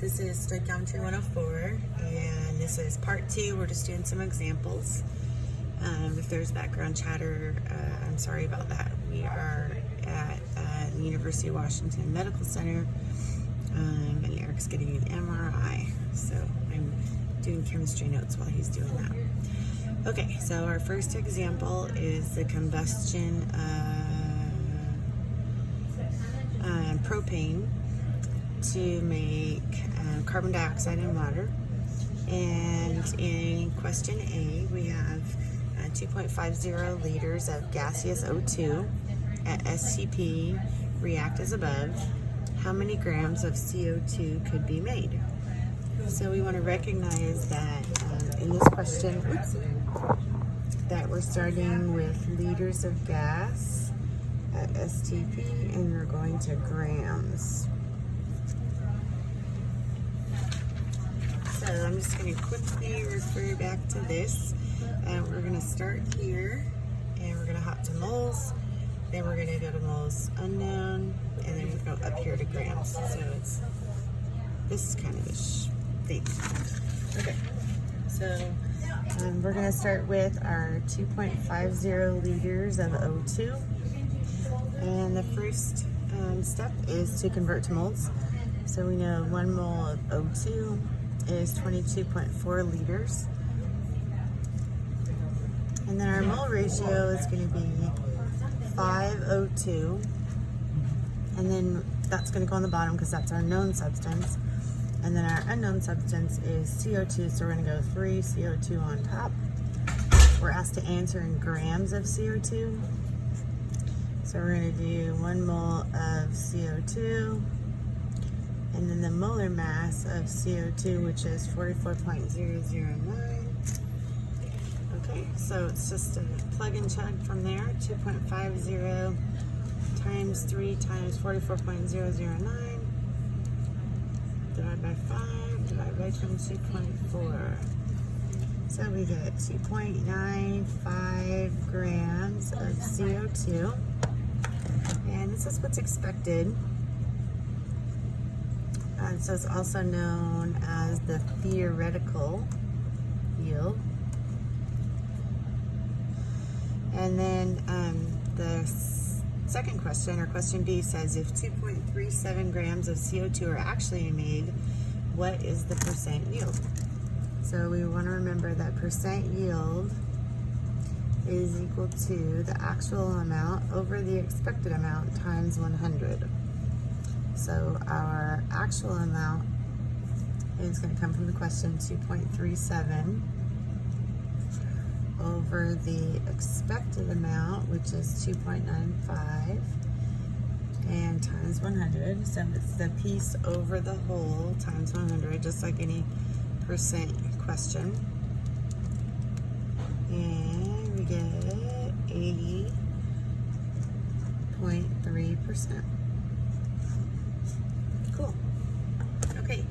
This is Stoichiometry 104, and this is part 2. We're just doing some examples. If there's background chatter, I'm sorry about that. We are at the University of Washington Medical Center, and Eric's getting an MRI, so I'm doing chemistry notes while he's doing that. Okay, so our first example is the combustion of propane to make carbon dioxide and water. And in question A, we have 2.50 liters of gaseous O2 at STP react as above. How many grams of CO2 could be made? So we want to recognize that in this question, that we're starting with liters of gas at STP and we're going to grams. So I'm just going to quickly refer back to this. We're going to start here and we're going to hop to moles. Then we're going to go to moles unknown and then we go up here to grams. So it's this kind of ish thing. Okay, so we're going to start with our 2.50 liters of O2. And the first step is to convert to moles. So we know 1 mole of O2 is 22.4 liters. And then our mole ratio is going to be 5O2. And then that's going to go on the bottom because that's our known substance. And then our unknown substance is CO2, so we're going to go 3 CO2 on top. We're asked to answer in grams of CO2. So we're going to do 1 mole of CO2. And then the molar mass of CO2, which is 44.009. Okay, so it's just a plug and chug from there. 2.50 times 3 times 44.009. Divided by 5, divided by 22.4. So we get 2.95 grams of CO2. And this is what's expected. So it's also known as the theoretical yield. And then the second question, or question B, says if 2.37 grams of CO2 are actually made, what is the percent yield? So we want to remember that percent yield is equal to the actual amount over the expected amount times 100. So our actual amount is going to come from the question 2.37 over the expected amount, which is 2.95, and times 100. So it's the piece over the whole times 100, just like any percent question. And we get 80.3%. Cool. Okay.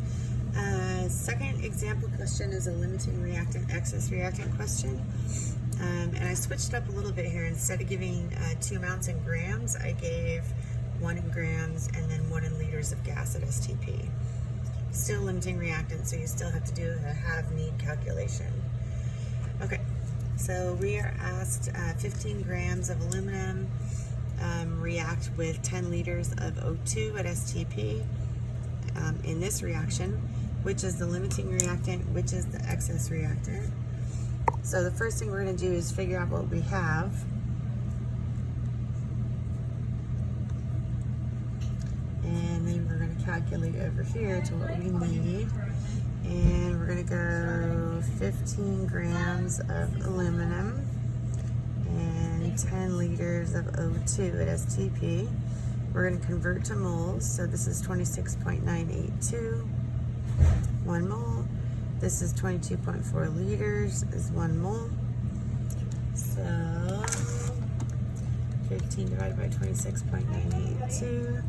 Second example question is a limiting reactant, excess reactant question. And I switched up a little bit here. Instead of giving 2 amounts in grams, I gave 1 in grams and then 1 in liters of gas at STP. Still limiting reactant, so you still have to do a have-need calculation. Okay, so we are asked 15 grams of aluminum react with 10 liters of O2 at STP. In this reaction, which is the limiting reactant, which is the excess reactant. So the first thing we're going to do is figure out what we have. And then we're going to calculate over here to what we need. And we're going to go 15 grams of aluminum and 10 liters of O2 at STP. We're going to convert to moles, so this is 26.982, 1 mole. This is 22.4 liters, is 1 mole. So 15 divided by 26.982,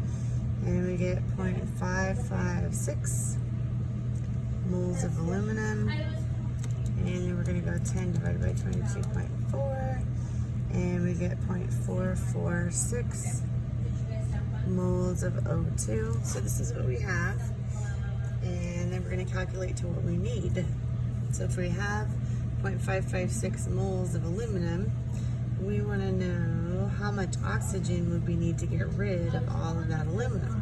and we get 0.556 moles of aluminum. And then we're going to go 10 divided by 22.4, and we get 0.446 moles of O2. So this is what we have. And then we're going to calculate to what we need. So if we have 0.556 moles of aluminum, we want to know how much oxygen would we need to get rid of all of that aluminum.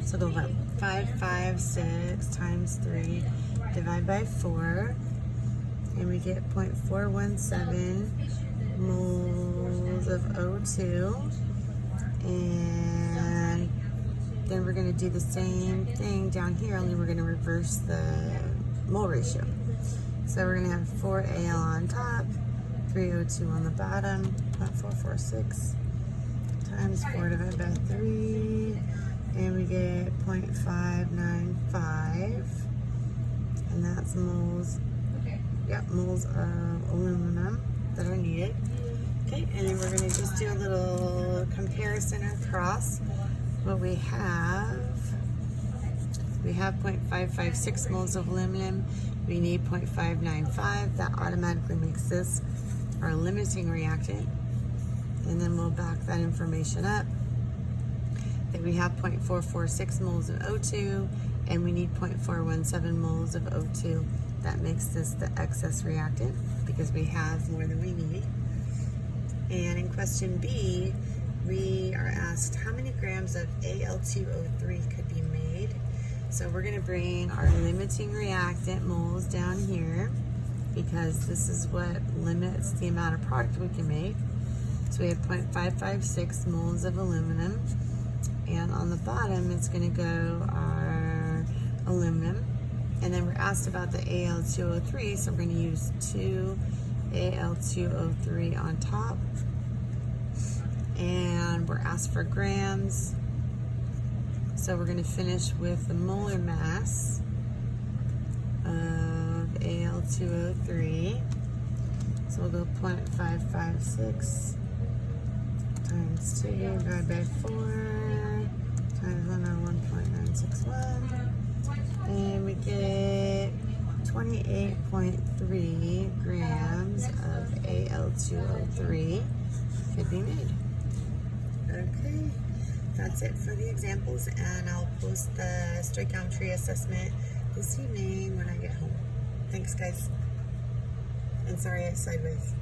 So go from 556 times 3, divide by 4, and we get 0.417 moles of O2. And then we're going to do the same thing down here, only we're going to reverse the mole ratio. So we're going to have 4 Al on top, 3 O2 on the bottom, 0.446 times 4 divided by 3, and we get 0.595, and that's moles, moles of aluminum that are needed. Okay, and then we're going to just do a little comparison across what we have. We have 0.556 moles of aluminum. We need 0.595. That automatically makes this our limiting reactant. And then we'll back that information up. That we have 0.446 moles of O2, and we need 0.417 moles of O2. That makes this the excess reactant because we have more than we need. And in question B, we are asked how many grams of Al2O3 could be made. So we're going to bring our limiting reactant moles down here because this is what limits the amount of product we can make. So we have 0.556 moles of aluminum, and on the bottom it's going to go our aluminum, and then we're asked about the Al2O3, so we're going to use 2 Al2O3 on top, and we're asked for grams, so we're going to finish with the molar mass of Al2O3. So we'll go 0.556 times 2 divided by 4 times 101.961, and we get 28.3 grams of Al2O3 could be made. Okay, that's it for the examples, and I'll post the stoichiometry assessment this evening when I get home. Thanks, guys. And sorry it's sideways.